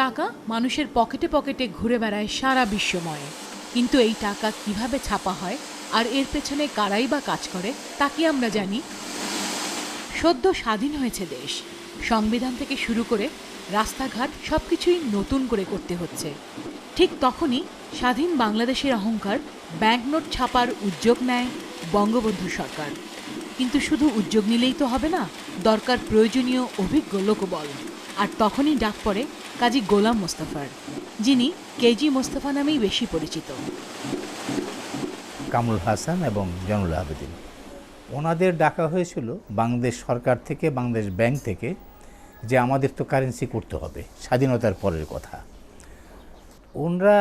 টাকা মানুষের পকেটে পকেটে ঘুরে বেড়ায় সারা বিশ্বময়, কিন্তু এই টাকা কিভাবে ছাপা হয় আর এর পেছনে কারাই বা কাজ করে তা কি আমরা জানি? সদ্য স্বাধীন হয়েছে দেশ, সংবিধান থেকে শুরু করে রাস্তাঘাট সবকিছুই নতুন করে করতে হচ্ছে। ঠিক তখনই স্বাধীন বাংলাদেশের অহংকার ব্যাংকনোট ছাপার উদ্যোগ নেয় বঙ্গবন্ধু সরকার। কিন্তু শুধু উদ্যোগ নিলেই তো হবে না, দরকার প্রয়োজনীয় অভিজ্ঞ লোকবল। আর তখনই ডাক পড়ে কাজী গোলাম মোস্তফার, যিনি কেজি মোস্তফা নামেই বেশি পরিচিত। কামরুল হাসান এবং জয়নুল আবেদিন, ওনাদের ডাকা হয়েছিল বাংলাদেশ সরকার থেকে, বাংলাদেশ ব্যাংক থেকে, যে আমাদের তো কারেন্সি করতে হবে, স্বাধীনতার পরের কথা। ওনারা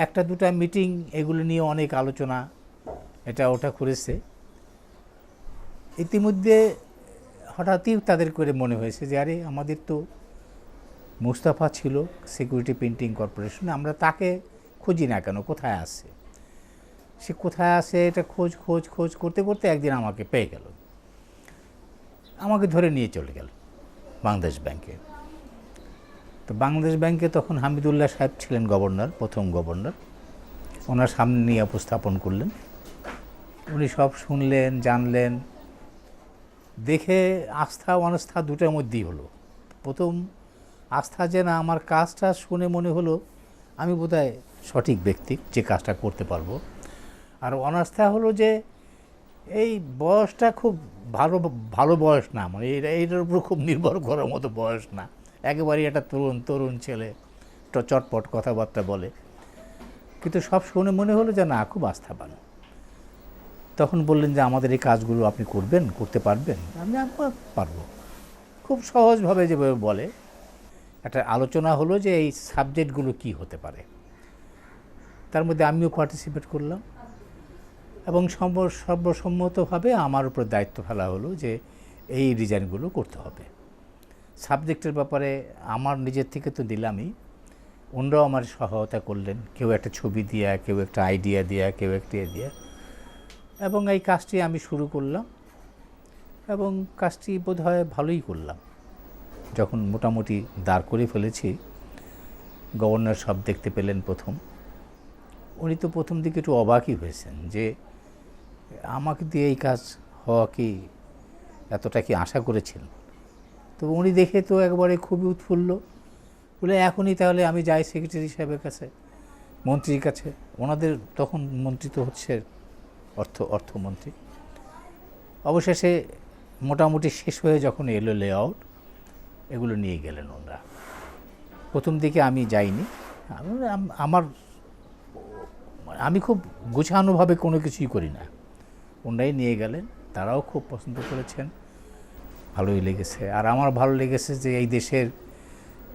একটা দুটা মিটিং এগুলো নিয়ে অনেক আলোচনা এটা ওটা করেছে। ইতিমধ্যে হঠাৎই তাদের করে মনে হয়েছে যে আরে আমাদের তো মুস্তাফা ছিল সিকিউরিটি প্রিন্টিং কর্পোরেশনে, আমরা তাকে খুঁজি না কেন, কোথায় আছে সে, কোথায় আছে এটা খোঁজ খোঁজ খোঁজ করতে করতে একদিন আমাকে পেয়ে গেল, আমাকে ধরে নিয়ে চলে গেল বাংলাদেশ ব্যাংকে। তো বাংলাদেশ ব্যাংকে তখন হামিদুল্লাহ সাহেব ছিলেন গভর্নর, প্রথম গভর্নর। ওনার সামনে নিয়ে উপস্থাপন করলেন, উনি সব শুনলেন, জানলেন। দেখে আস্থা অনাস্থা দুটার মধ্যেই হলো। প্রথম আস্থা যে না, আমার কাজটা শুনে মনে হলো আমি বোধহয় সঠিক ব্যক্তি যে কাজটা করতে পারবো। আর অনাস্থা হলো যে এই বয়সটা খুব ভালো ভালো বয়স না, মানে এইটার উপর খুব নির্ভর করার মতো বয়স না, একেবারেই একটা তরুণ ছেলে, চটপট কথাবার্তা বলে। কিন্তু সব শুনে মনে হলো যে না, খুব আস্থাবান। তখন বললেন যে আমাদের এই কাজগুলো আপনি করবেন, করতে পারবেন? আমি পারবো, খুব সহজভাবে যেভাবে বলে। একটা আলোচনা হলো যে এই সাবজেক্টগুলো কি হতে পারে, তার মধ্যে আমিও পার্টিসিপেট করলাম এবং সর্বসম্মতভাবে আমার উপর দায়িত্ব ফেলা হলো যে এই ডিজাইনগুলো করতে হবে। সাবজেক্টের ব্যাপারে আমার নিজের থেকে তো দিলামই, অন্যরাও আমার সহায়তা করলেন, কেউ একটা ছবি দিয়া, কেউ একটা আইডিয়া দিয়া, কেউ একটা দিয়া, এবং এই কাজটি আমি শুরু করলাম এবং কাজটি বোধহয় ভালোই করলাম। যখন মোটামুটি দাঁড় করে ফেলেছি, গভর্নর সব দেখতে পেলেন প্রথম। উনি তো প্রথম দিকে একটু অবাকই হয়েছেন যে আমাকে দিয়ে এই কাজ হওয়া কি এতটা কি আশা করেছেন। তো উনি দেখে তো একবারে খুবই উৎফুল্ল, বলে এখনই তাহলে আমি যাই সেক্রেটারি সাহেবের কাছে, মন্ত্রীর কাছে। ওনাদের তখন মন্ত্রী তো হচ্ছে অর্থমন্ত্রী। অবশেষে মোটামুটি শেষ হয়ে যখন এলো লেআউট, এগুলো নিয়ে গেলেন ওনারা। প্রথম দিকে আমি যাইনি, আমি খুব গোছানোভাবে কোনো কিছুই করি না, ওনারাই নিয়ে গেলেন। তারাও খুব পছন্দ করেছেন, ভালোই লেগেছে। আর আমার ভালো লেগেছে যে এই দেশের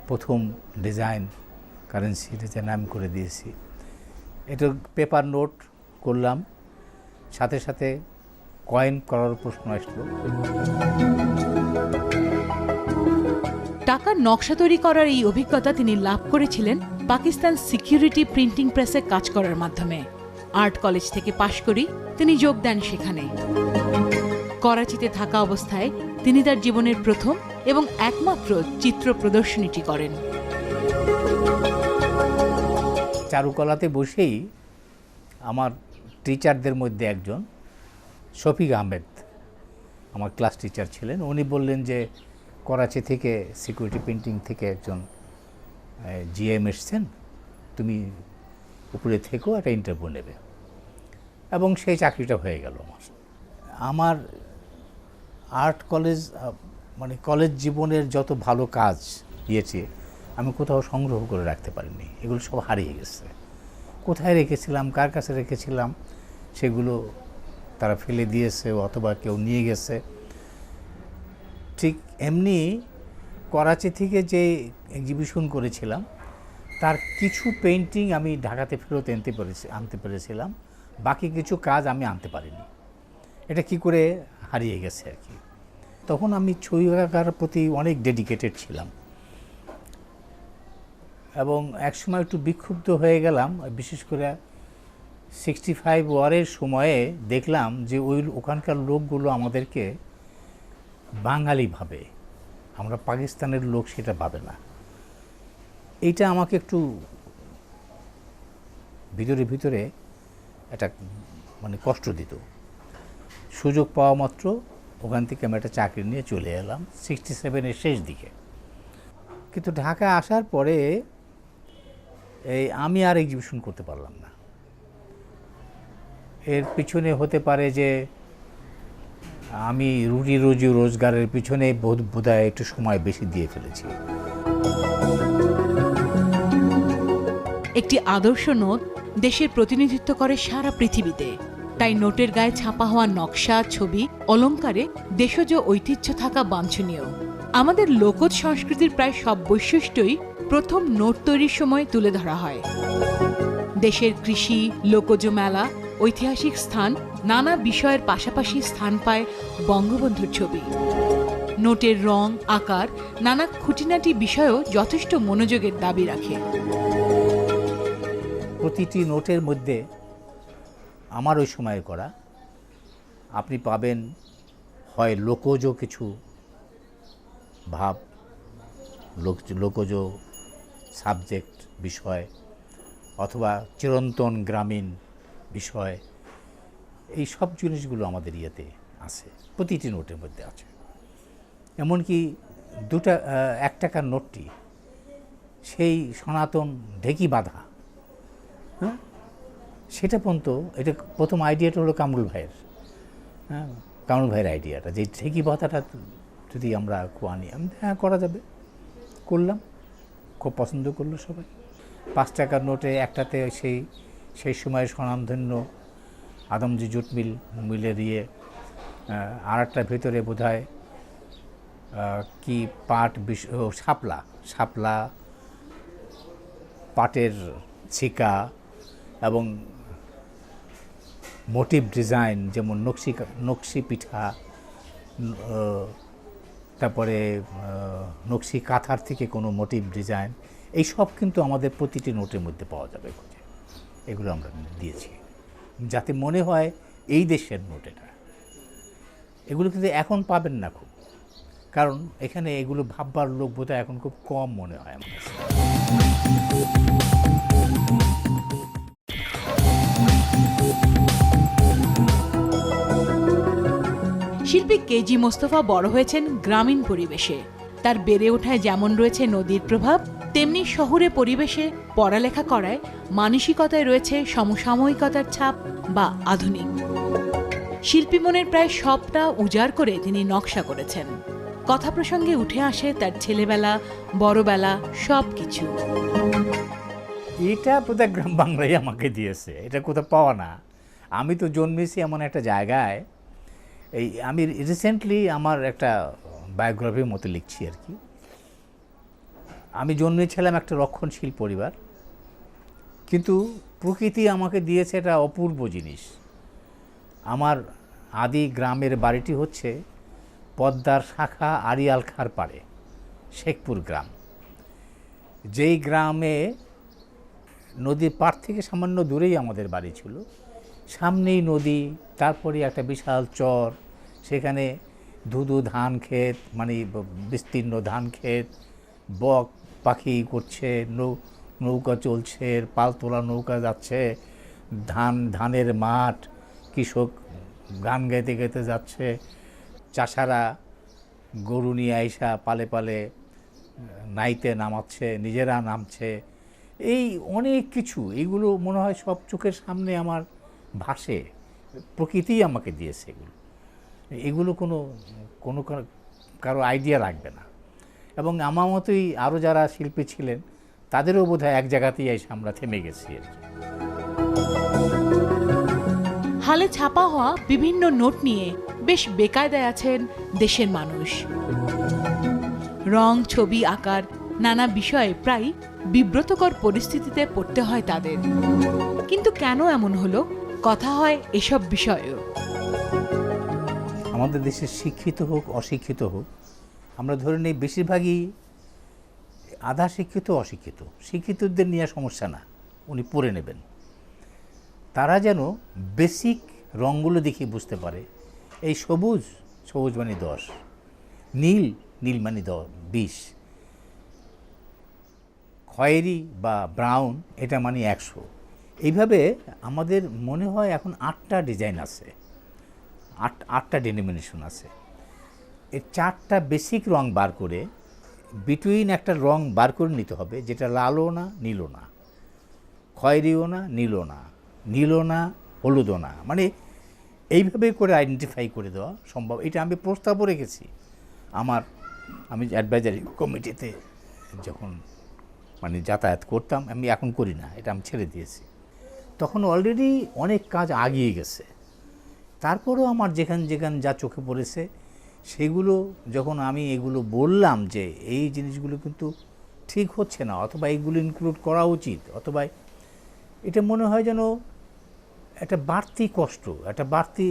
প্রথম ডিজাইন, কারেন্সি ডিজাইন আমি করে দিয়েছি। এটা পেপার নোট করলাম, সাথে সাথে কয়েন করার প্রশ্ন আসলো। টাকার নকশা তৈরি করার এই অভিজ্ঞতা তিনি লাভ করেছিলেন পাকিস্তান সিকিউরিটি প্রিন্টিং প্রেসে কাজ করার মাধ্যমে। আর্ট কলেজ থেকে পাশ করেই তিনি যোগ দেন সেখানে। করাচিতে থাকা অবস্থায় তিনি তার জীবনের প্রথম এবং একমাত্র চিত্র প্রদর্শনীটি করেন। চারুকলাতে বসেই আমার টিচারদের মধ্যে একজন শফিক আহমেদ আমার ক্লাস টিচার ছিলেন। উনি বললেন যে করাচি থেকে সিকিউরিটি প্রিন্টিং থেকে একজন জিএম এসছেন, তুমি উপরে থেকেও একটা ইন্টারভিউ নেবে। এবং সেই চাকরিটা হয়ে গেল আমার। আর্ট কলেজ মানে কলেজ জীবনের যত ভালো কাজ দিয়েছে আমি কোথাও সংগ্রহ করে রাখতে পারিনি, এগুলো সব হারিয়ে গেছে। কোথায় রেখেছিলাম, কার কাছে রেখেছিলাম, সেগুলো তারা ফেলে দিয়েছে অথবা কেউ নিয়ে গেছে। ঠিক এমনি করাচি থেকে যে এক্সিবিশন করেছিলাম তার কিছু পেইন্টিং আমি ঢাকাতে ফেরত আনতে পেরেছিলাম, বাকি কিছু কাজ আমি আনতে পারিনি। এটা কি করে হারিয়ে গেছে আর কি। তখন আমি ছবি আঁকার প্রতি অনেক ডেডিকেটেড ছিলাম এবং একসময় একটু বিক্ষুব্ধ হয়ে গেলাম, বিশেষ করে 65 ওয়ারের সময়ে দেখলাম যে ওখানকার লোকগুলো আমাদেরকে বাঙালি ভাবে, আমরা পাকিস্তানের লোক সেটা ভাবে না। এইটা আমাকে একটু ভিতরে ভিতরে একটা মানে কষ্ট দিত। সুযোগ পাওয়া মাত্র ওখান থেকে আমি একটা চাকরি নিয়ে চলে এলাম 67-এর শেষ দিকে। কিন্তু ঢাকা আসার পরে আমি আর এক্সিবিশন করতে পারলাম না। এর পিছনে হতে পারে যে আমি রুটি রুজি রোজগারের পিছনে বোধহয় একটু সময় বেশি দিয়ে ফেলেছি। একটি আদর্শ নোট দেশের প্রতিনিধিত্ব করে সারা পৃথিবীতে। তাই নোটের গায়ে ছাপা হওয়া নকশা, ছবি, অলংকারে দেশজ ঐতিহ্য থাকা বাঞ্ছনীয়। আমাদের লোকজ সংস্কৃতির প্রায় সব বৈশিষ্ট্যই প্রথম নোট তৈরির সময় তুলে ধরা হয়। দেশের কৃষি, লোকজ মেলা, ঐতিহাসিক স্থান, নানা বিষয়ের পাশাপাশি স্থান পায় বঙ্গবন্ধুর ছবি। নোটের রং, আকার, নানা খুঁটিনাটি বিষয়েও যথেষ্ট মনোযোগের দাবি রাখে। প্রতিটি নোটের মধ্যে আমার ওই সময়ে করা আপনি পাবেন হয় লোকজ কিছু ভাব, লোকজ সাবজেক্ট বিষয়, অথবা চিরন্তন গ্রামীণ বিষয়। এই সব জিনিসগুলো আমাদের ইয়েতে আছে, প্রতিটি নোটের মধ্যে আছে। এমনকি 1 টাকার নোটটি সেই সনাতন ঢেকি বাঁধা, হ্যাঁ, সেটা পর্যন্ত, এটা প্রথম আইডিয়াটা হলো কামরুল ভাইয়ের, হ্যাঁ, কামরুল ভাইয়ের আইডিয়াটা, যে ঢেকি বাঁধাটা যদি আমরা আনি, আমি হ্যাঁ করা যাবে, করলাম, খুব পছন্দ করলো সবাই। 5 টাকার নোটে একটাতে সেই সময়ের স্বনামধন্য আদমজি জুট মিলের আর একটার ভিতরে বোধহয় কি পাট শাপলা পাটের ছিকা এবং মোটিভ ডিজাইন, যেমন নকশি পিঠা, তারপরে নকশি কাঁথার থেকে কোনো মোটিভ ডিজাইন, এই সব কিন্তু আমাদের প্রতিটি নোটের মধ্যে পাওয়া যাবে খুঁজে। এগুলো আমরা দিয়েছি যাতে মনে হয় এই দেশের নোট এটা। এগুলো কিন্তু এখন পাবেন না খুব, কারণ এখানে এগুলো ভাববার লোক বোধহয় এখন খুব কম মনে হয় আমার কাছে। শিল্পী কেজি মোস্তফা বড় হয়েছেন গ্রামীণ পরিবেশে। তার বেড়ে ওঠায় যেমন রয়েছে নদীর প্রভাব, তেমনি শহুরে পরিবেশে পড়ালেখা করায় মানসিকতায় রয়েছে সমসাময়িকতার ছাপ বা আধুনিক। শিল্পী মনের প্রায় সবটা উজাড় করে তিনি নকশা করেছেন। কথা প্রসঙ্গে উঠে আসে তার ছেলেবেলা, বড়বেলা, সব কিছু। এটা বোধহয় গ্রাম বাংলাই আমাকে দিয়েছে, এটা কোথাও পাওয়া না। আমি তো জন্মেছি এমন একটা জায়গায়, আমি রিসেন্টলি আমার একটা বায়োগ্রাফির মতো লিখছি আর কি। আমি জন্মেছিলাম একটা রক্ষণশীল পরিবার, কিন্তু প্রকৃতি আমাকে দিয়েছে একটা অপূর্ব জিনিস। আমার আদি গ্রামের বাড়িটি হচ্ছে পদ্মার শাখা আড়িয়াল খার পাড়ে, শেখপুর গ্রাম। যেই গ্রামে নদীর পাড় থেকে সামান্য দূরেই আমাদের বাড়ি ছিল, সামনেই নদী, তারপরে একটা বিশাল চর, সেখানে ধুধু ধান ক্ষেত, মানে বিস্তীর্ণ ধান ক্ষেত, বক পাখি করছে, নৌকা চলছে, পালতোলা নৌকা যাচ্ছে, ধানের মাঠ, কৃষক গান গাইতে গাইতে যাচ্ছে, চাষারা গরু নিয়ে আইসা পালে পালে নাইতে নামাচ্ছে, নিজেরা নামছে। এই অনেক কিছু, এইগুলো মনে হয় সব চোখের সামনে আমার ভাসে। প্রকৃতিই আমাকে দিয়েছে এগুলো কোনো কারো আইডিয়া লাগবে না। এবং আমার মতোই আরও যারা শিল্পী ছিলেন, তাদেরও বোধহয় এক জায়গাতেই এসে আমরা থেমে গেছি আর কি। হালে ছাপা হওয়া বিভিন্ন নোট নিয়ে বেশ বেকায়দায় আছেন দেশের মানুষ। রং, ছবি, আকার, নানা বিষয়ে প্রায় বিব্রতকর পরিস্থিতিতে পড়তে হয় তাদের। কিন্তু কেন এমন হলো, কথা হয় এসব বিষয়েও। আমাদের দেশে শিক্ষিত হোক অশিক্ষিত হোক, আমরা ধরে নিই বেশিরভাগই আধা শিক্ষিত অশিক্ষিত। শিক্ষিতদের নিয়ে সমস্যা না, উনি পড়ে নেবেন। তারা যেন বেসিক রঙগুলো দেখে বুঝতে পারে, এই সবুজ মানে 10, নীল মানে 20, খয়েরি বা ব্রাউন এটা মানে 100। এইভাবে আমাদের মনে হয় এখন 8টা ডিজাইন আছে, 8টা ডেনোমিনেশন আছে। এর 4টা বেসিক রং বার করে বিটুইন একটা রং বার করে নিতে হবে, যেটা লালও না নীলও না, খয়েরিও না নীলও না, নীলও না হলুদও না, মানে এইভাবে করে আইডেন্টিফাই করে দেওয়া সম্ভব। এটা আমি প্রস্তাবও রেখেছি আমি অ্যাডভাইজারি কমিটিতে যখন মানে যাতায়াত করতাম, আমি এখন করি না, এটা আমি ছেড়ে দিয়েছি। তখন অলরেডি অনেক কাজ আগিয়ে গেছে। তারপরেও আমার যেখানে যা চোখে পড়েছে সেগুলো যখন আমি এগুলো বললাম যে এই জিনিসগুলো কিন্তু ঠিক হচ্ছে না, অথবা এইগুলো ইনক্লুড করা উচিত, অথবা এটা মনে হয় যেন একটা বাড়তি কষ্ট, একটা বাড়তি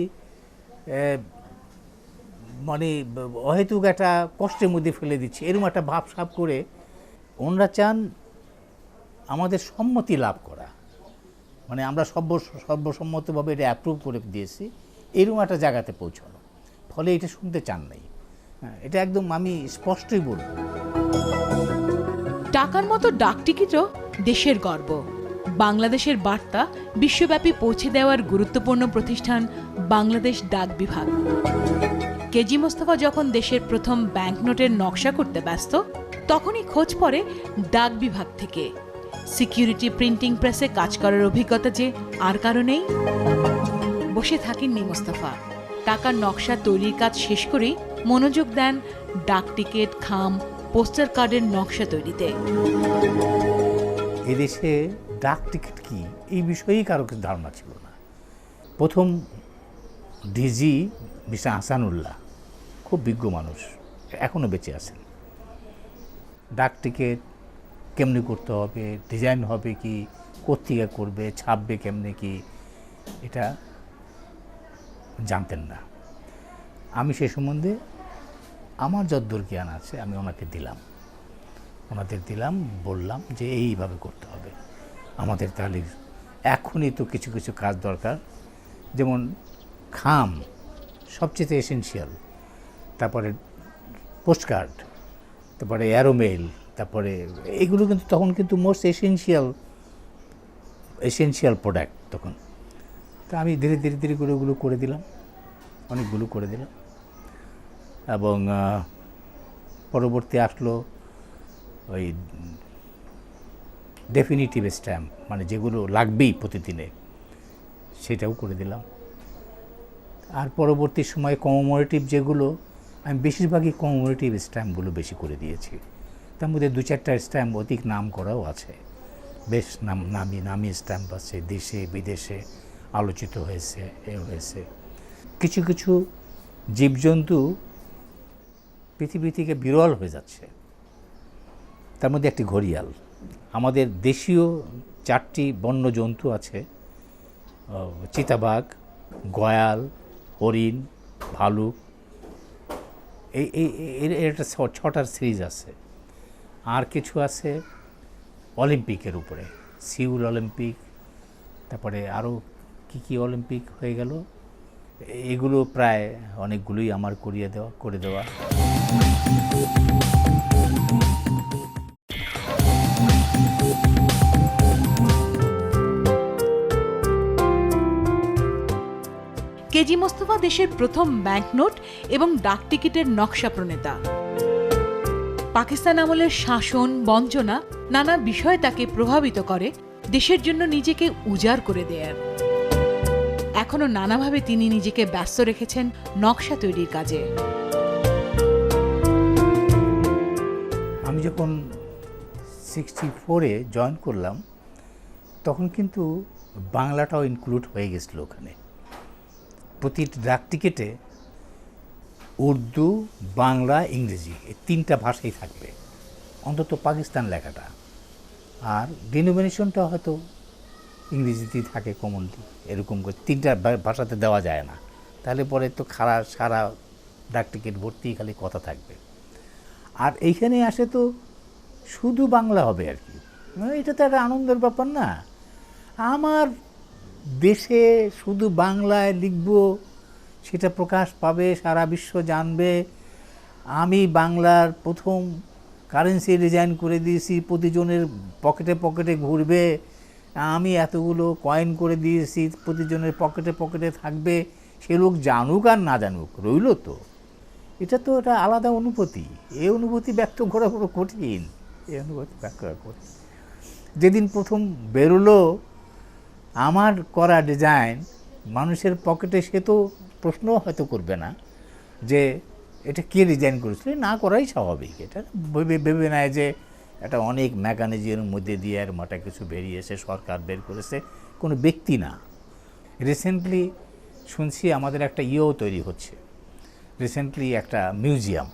মানে অহেতুক একটা কষ্টের মধ্যে ফেলে দিচ্ছে, এরকম একটা ভাবসাব করে ওনারা চান আমাদের সম্মতি লাভ করা, মানে আমরা সর্বসম্মতভাবে এটা অ্যাপ্রুভ করে দিয়েছি, এরকম একটা জায়গাতে পৌঁছানো। ফলে এটা শুনতে চান নাই, এটা একদম আমি স্পষ্টই বলব। টাকার মতো ডাকটিকিটও দেশের গর্ব। বাংলাদেশের বার্তা বিশ্বব্যাপী পৌঁছে দেওয়ার গুরুত্বপূর্ণ প্রতিষ্ঠান বাংলাদেশ ডাক বিভাগ। কেজি মোস্তফা যখন দেশের প্রথম ব্যাংকনোটের নকশা করতে ব্যস্ত, তখনই খোঁজ পড়ে ডাক বিভাগ থেকে। সিকিউরিটি প্রিন্টিং প্রেসে কাজ করার অভিজ্ঞতা যে আর কারণেই বসে থাকেননি মোস্তফা। টাকার নকশা তৈরির কাজ শেষ করেই মনোযোগ দেন ডাক টিকিট, খাম, পোস্টার কার্ডের নকশা তৈরিতে। এদেশে ডাক টিকিট কি এই বিষয়েই কারো কিছু ধারণা ছিল না। প্রথম ডিজি মিস্টার আহসানুল্লাহ, খুব বিজ্ঞ মানুষ, এখনও বেঁচে আছেন। ডাক টিকিট কেমনি করতে হবে, ডিজাইন হবে কি, কোত্থেকে করবে, ছাপবে কেমনে কি, এটা জানতেন না। আমি সে সম্বন্ধে আমার যদ্দূর জ্ঞান আছে আমি ওনাদের দিলাম, বললাম যে এইভাবে করতে হবে আমাদের। তাহলে এখনই তো কিছু কিছু কাজ দরকার, যেমন খাম সবচেয়ে এসেনশিয়াল, তারপরে পোস্টকার্ড, তারপরে অ্যারোমেল, তারপরে এগুলো কিন্তু তখন কিন্তু মোস্ট এসেনশিয়াল প্রোডাক্ট তখন। তা আমি ধীরে ধীরে করে ওগুলো করে দিলাম, অনেকগুলো করে দিলাম। এবং পরবর্তী আসলো ওই ডেফিনিটিভ স্ট্যাম্প, মানে যেগুলো লাগবেই প্রতিদিনে, সেটাও করে দিলাম। আর পরবর্তী সময়ে কমেমোরেটিভ যেগুলো, আমি বেশিরভাগই কমেমোরেটিভ স্ট্যাম্পগুলো বেশি করে দিয়েছি। তার মধ্যে 2-4টা স্ট্যাম্প অধিক নাম করাও আছে, বেশ নামি স্ট্যাম্প আছে, দেশে বিদেশে আলোচিত হয়েছে, হয়েছে। কিছু কিছু জীবজন্তু পৃথিবী থেকে বিরল হয়ে যাচ্ছে, তার মধ্যে একটি ঘড়িয়াল। আমাদের দেশীয় 4টি বন্য জন্তু আছে, চিতাবাঘ, গয়াল, হরিণ, ভালুক, এর একটা 6টার সিরিজ আছে। আর কিছু আছে অলিম্পিকের উপরে, সিউল অলিম্পিক, তারপরে আরও কি অলিম্পিক হয়ে গেল, এগুলো প্রায় অনেকগুলোই আমার করে দেওয়া। কেজি মোস্তফা দেশের প্রথম ব্যাংকনোট এবং ডাক টিকিটের নকশা প্রণেতা। পাকিস্তান আমলের শাসন, বঞ্চনা, নানা বিষয় তাকে প্রভাবিত করে দেশের জন্য নিজেকে উজাড় করে দেয়ার। এখনো নানাভাবে তিনি নিজেকে ব্যস্ত রেখেছেন নকশা তৈরির কাজে। আমি যখন 64-এ জয়েন করলাম, তখন কিন্তু বাংলাটাও ইনক্লুড হয়ে গেছিল ওখানে। প্রতি ডাক টিকিটে উর্দু, বাংলা, ইংরেজি এই 3টা ভাষাই থাকবে, অন্তত পাকিস্তান লেখাটা। আর ডিনোমিনেশনটা হয়তো ইংরেজিতেই থাকে কমনলি, এরকম করে 3টা ভাষাতে দেওয়া যায় না, তাহলে পরে তো সারা ডাক টিকিট ভর্তি খালি কথা থাকবে। আর এইখানে আসে তো শুধু বাংলা হবে আর কি, এটা তো একটা আনন্দের ব্যাপার না। আমার দেশে শুধু বাংলায় লিখব, সেটা প্রকাশ পাবে, সারা বিশ্ব জানবে। আমি বাংলার প্রথম কারেন্সি ডিজাইন করে দিয়েছি, প্রতিজনের পকেটে পকেটে ঘুরবে, আমি এতগুলো কয়েন করে দিয়েছি, প্রতিজনের পকেটে পকেটে থাকবে, সে লোক জানুক আর না জানুক রইল তো। এটা তো একটা আলাদা অনুভূতি, এই অনুভূতি ব্যক্ত করা পুরো কঠিন, এই অনুভূতি ব্যক্ত করা কঠিন। যেদিন প্রথম বেরোলো আমার করা ডিজাইন মানুষের পকেটে, সে তো প্রশ্ন হয়তো করবে না যে এটা কে ডিজাইন করেছিল, না করাই স্বাভাবিক। এটা ভেবে নেয় যে এটা অনেক মেকানিজমের মধ্যে দিয়ে এর মাটা কিছু বেরিয়েছে, সরকার বের করেছে, কোনো ব্যক্তি না। রিসেন্টলি শুনছি আমাদের একটা তৈরি হচ্ছে, রিসেন্টলি একটা মিউজিয়াম,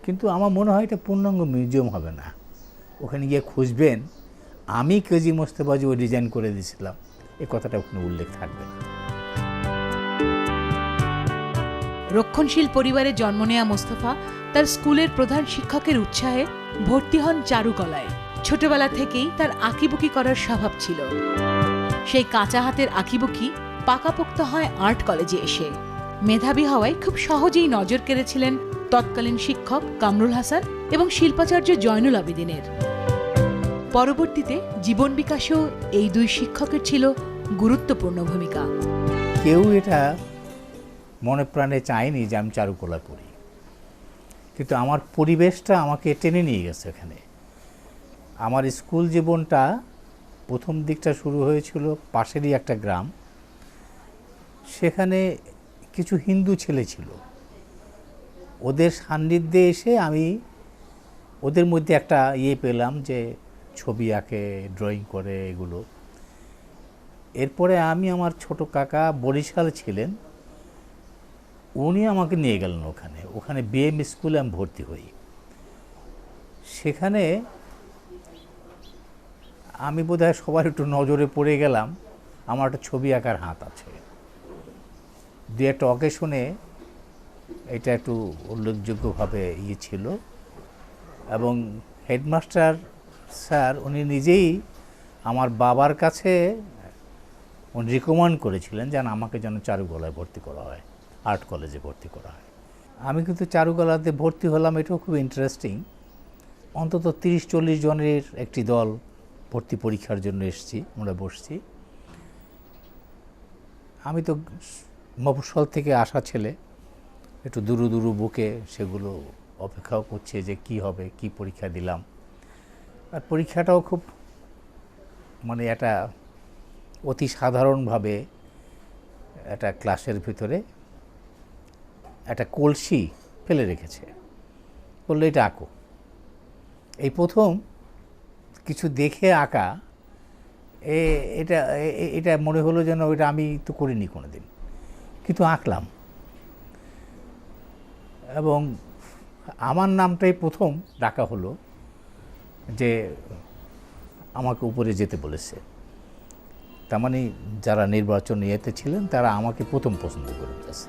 কিন্তু আমার মনে হয় এটা পূর্ণাঙ্গ মিউজিয়াম হবে না। ওখানে গিয়ে খুঁজবেন আমি কাজী মোস্তফা যে ডিজাইন করে দিয়েছিলাম, এই কথাটা ওখানে উল্লেখ থাকবে না। রক্ষণশীল পরিবারে জন্ম নেয়া মোস্তফা তার স্কুলের প্রধান শিক্ষকের উৎসাহে ভর্তি হন চারুকলায়। ছোটবেলা থেকেই তার আঁকিবুকি করার স্বভাব ছিল। সেই কাঁচা হাতের আঁকিবুকি পাকাপোক্ত হয় আর্ট কলেজে এসে। মেধাবী হওয়ায় খুব সহজেই নজর কেড়েছিলেন তৎকালীন শিক্ষক কামরুল হাসান এবং শিল্পাচার্য জয়নুল আবেদিনের। পরবর্তীতে জীবন বিকাশেও এই দুই শিক্ষকের ছিল গুরুত্বপূর্ণ ভূমিকা। কেউ এটা মনে প্রাণে চায়নি যে আমি চারুকলা করি, কিন্তু আমার পরিবেশটা আমাকে টেনে নিয়ে গেছে এখানে। আমার স্কুল জীবনটা প্রথম দিকটা শুরু হয়েছিল পাশেরই একটা গ্রাম, সেখানে কিছু হিন্দু ছেলে ছিল, ওদের সান্নিধ্যে এসে আমি ওদের মধ্যে একটা পেলাম যে ছবি আঁকে, ড্রয়িং করে, এগুলো। এরপরে আমি আমার ছোট কাকা বরিশাল ছিলেন, উনি আমাকে নিয়ে গেলেন ওখানে বিএম স্কুলে আমি ভর্তি হই। সেখানে আমি বোধহয় সবার একটু নজরে পড়ে গেলাম, আমার একটা ছবি আঁকার হাত আছে। দু একটা অকেশনে এটা একটু উল্লেখযোগ্যভাবে ছিল, এবং হেডমাস্টার স্যার উনি নিজেই আমার বাবার কাছে উনি রিকমেন্ড করেছিলেন যেন আমাকে যেন চারুকলায় ভর্তি করা হয়, আর্ট কলেজে ভর্তি করা হয়। আমি কিন্তু চারুকলাতে ভর্তি হলাম, এটাও খুব ইন্টারেস্টিং। অন্তত 30-40 জনের একটি দল ভর্তি পরীক্ষার জন্য এসেছি, আমরা বসছি। আমি তো মফস্বল থেকে আসা ছেলে, একটু দুরু দুরু বুকে সেগুলো অপেক্ষাও করছে যে কি হবে, কি পরীক্ষা দিলাম। আর পরীক্ষাটাও খুব মানে একটা অতি সাধারণভাবে একটা ক্লাসের ভিতরে একটা কলসি ফেলে রেখেছে, বললো এটা আঁকো। এই প্রথম কিছু দেখে আঁকা, এটা মনে হলো যেন ওইটা আমি তো করিনি কোনো দিন, কিন্তু আঁকলাম। এবং আমার নামটাই প্রথম ডাকা হলো, যে আমাকে উপরে যেতে বলেছে। তার মানে যারা নির্বাচন ছিলেন তারা আমাকে প্রথম পছন্দ করে ফেলেছে।